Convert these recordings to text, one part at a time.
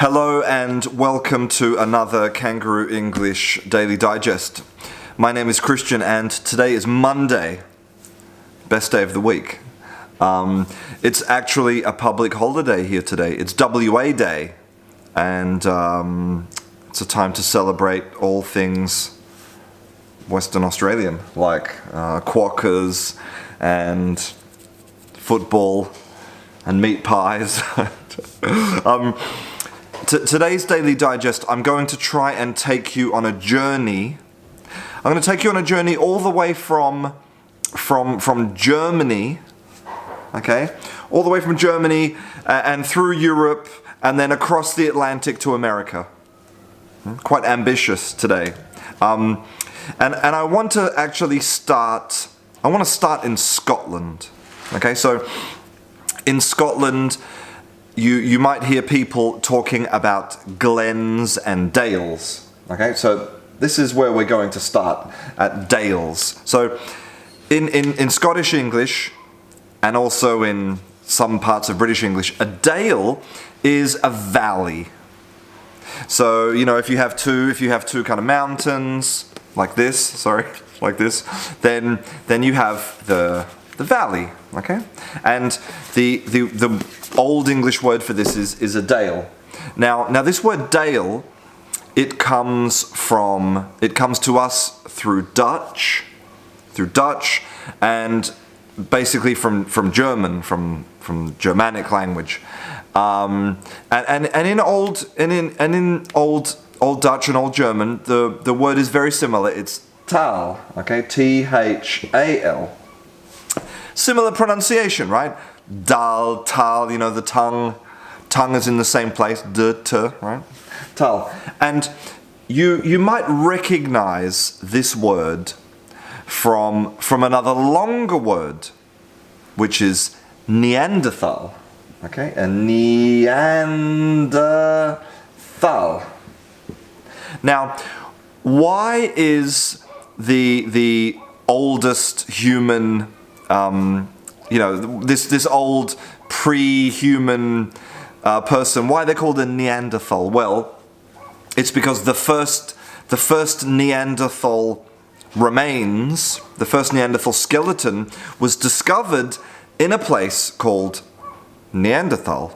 Hello and welcome to another Canguro-English Daily Digest. My name is Christian and today is Monday, best day of the week. It's actually a public holiday here today. It's WA Day and it's a time to celebrate all things Western Australian, like quokkas and football and meat pies. Today's Daily Digest, I'm going to try and take you on a journey. I'm going to take you on a journey all the way from Germany, okay? All the way from Germany and through Europe and then across the Atlantic to America. Quite ambitious today. And I want to actually start in Scotland, okay? So in Scotland, you might hear people talking about glens and dales. Okay, so this is where we're going to start, at dales. So in Scottish English and also in some parts of British English, a dale is a valley. So, you know, if you have two kind of mountains like this, then you have the valley, okay? And the Old English word for this is a dale. Now this word dale, it comes to us through Dutch, and basically from German, from Germanic language. And in old Dutch and old German, the word is very similar. It's tal, okay? T-H-A-L. Similar pronunciation, right? Dal, tal, you know, the tongue is in the same place, right? Tal. And you might recognize this word from another longer word, which is Neanderthal, okay? A Neanderthal. Now, why is the oldest human this old pre-human person, why they're called a Neanderthal? Well, it's because the first Neanderthal remains, the first Neanderthal skeleton was discovered in a place called Neanderthal,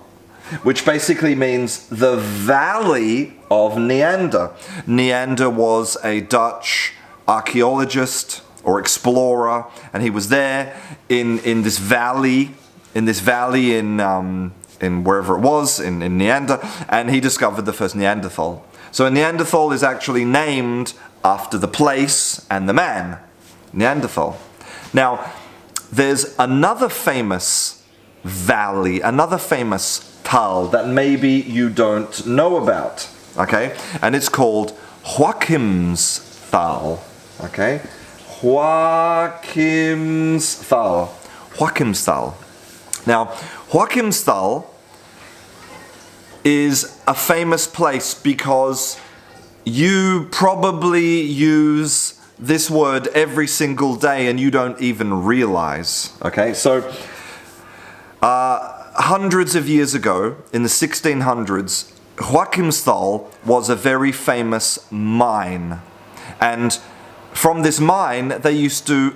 which basically means the Valley of Neander. Neander was a Dutch archaeologist or explorer, and he was there in this valley in wherever it was in Neander, and he discovered the first Neanderthal. So a Neanderthal is actually named after the place and the man, Neanderthal. Now, there's another famous valley, another famous tal that maybe you don't know about, okay? And it's called Joachimsthal, okay? Joachimsthal. Now, Joachimsthal is a famous place because you probably use this word every single day and you don't even realize, okay? So, hundreds of years ago, in the 1600s, Joachimsthal was a very famous mine. And from this mine, they used to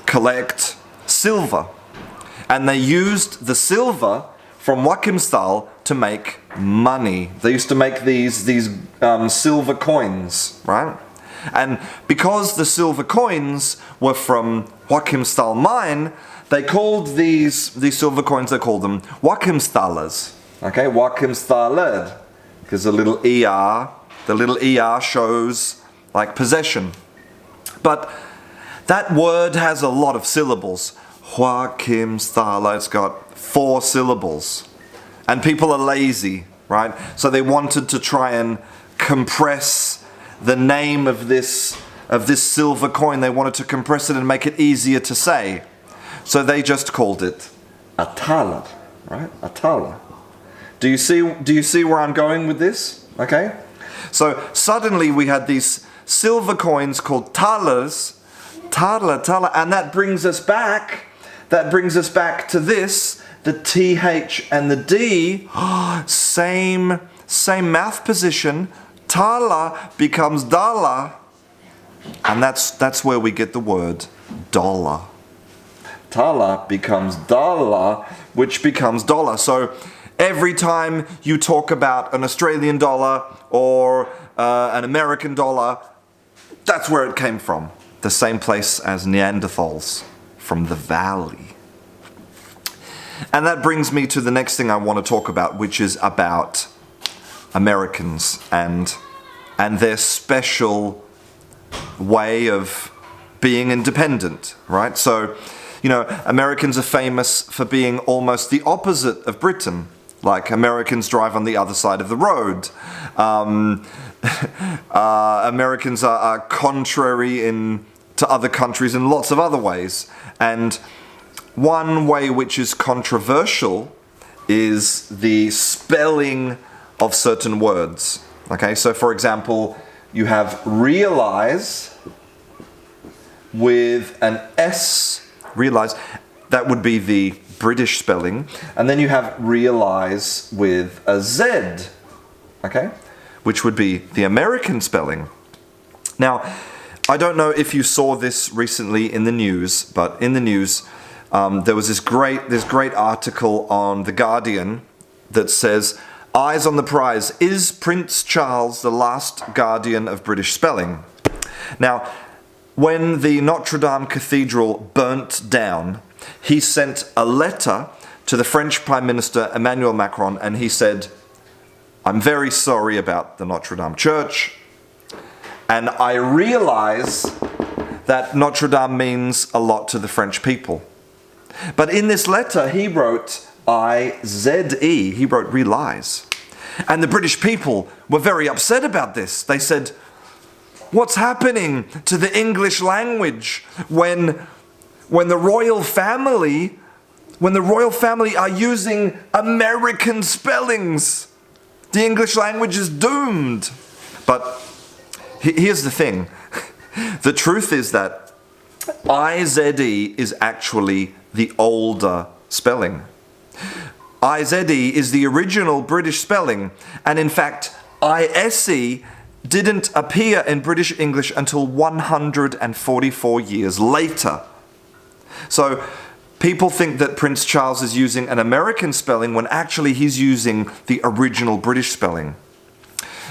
collect silver. And they used the silver from Joachimsthal to make money. They used to make these silver coins, right? And because the silver coins were from Joachimsthal mine, they called these silver coins, they called them Joachimsthalers. Okay, Joachimsthaler, because the little ER shows like possession. But that word has a lot of syllables. Joachimsthaler, it's got 4 syllables. And people are lazy, right? So they wanted to try and compress the name of this silver coin. They wanted to compress it and make it easier to say. So they just called it a thaler, right? A thaler. Do you see where I'm going with this? Okay? So suddenly we had these silver coins called thalers, and that brings us back to this, the TH and the D, same mouth position. Tala becomes dala. And that's where we get the word dollar. Tala becomes dala, which becomes dollar. So every time you talk about an Australian dollar or an American dollar, that's where it came from. The same place as Neanderthals, from the valley. And that brings me to the next thing I want to talk about, which is about Americans and their special way of being independent, right? So, you know, Americans are famous for being almost the opposite of Britain. Like, Americans drive on the other side of the road. Americans are contrary to other countries in lots of other ways. And one way which is controversial is the spelling of certain words. Okay, so for example, you have realize with an S, realize, that would be the British spelling, and then you have realize with a Z, okay, which would be the American spelling. Now, I don't know if you saw this recently in the news, but in the news there was this great article on The Guardian that says, "Eyes on the prize, is Prince Charles the last guardian of British spelling?" Now, when the Notre Dame Cathedral burnt down, he sent a letter to the French Prime Minister Emmanuel Macron, and he said, "I'm very sorry about the Notre Dame Church, and I realize that Notre Dame means a lot to the French people." But in this letter, he wrote I-Z-E, he wrote realize. And the British people were very upset about this. They said, "What's happening to the English language when the royal family are using American spellings? The English language is doomed." But here's the thing. The truth is that I-Z-E is actually the older spelling. I-Z-E is the original British spelling, and in fact, I-S-E didn't appear in British English until 144 years later. So people think that Prince Charles is using an American spelling when actually he's using the original British spelling.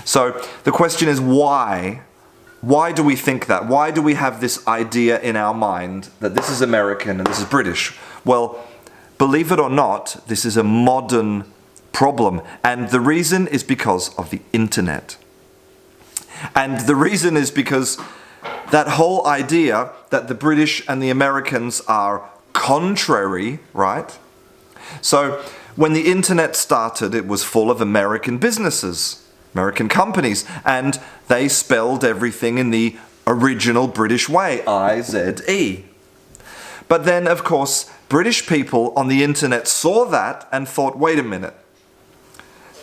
So the question is why? Why do we think that? Why do we have this idea in our mind that this is American and this is British? Well, believe it or not, this is a modern problem. And the reason is because of the internet. And the reason is because that whole idea that the British and the Americans are contrary, right? So when the internet started, it was full of American businesses, American companies, and they spelled everything in the original British way, I-Z-E. But then, of course, British people on the internet saw that and thought, wait a minute,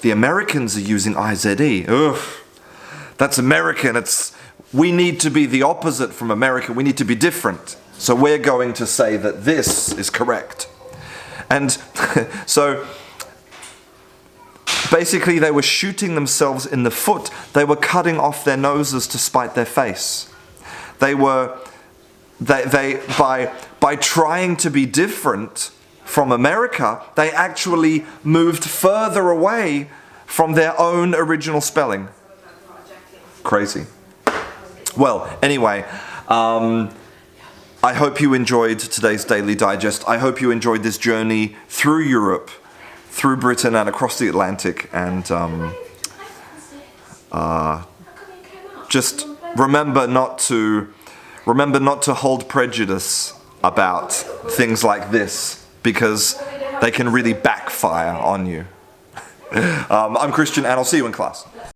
the Americans are using I-Z-E. Ugh, that's American. We need to be the opposite from America. We need to be different. So we're going to say that this is correct. And so basically they were shooting themselves in the foot. They were cutting off their noses to spite their face. By trying to be different from America, they actually moved further away from their own original spelling. Crazy. Well, anyway, I hope you enjoyed today's Daily Digest. I hope you enjoyed this journey through Europe, through Britain and across the Atlantic, and just remember not to hold prejudice about things like this, because they can really backfire on you. I'm Christian, and I'll see you in class.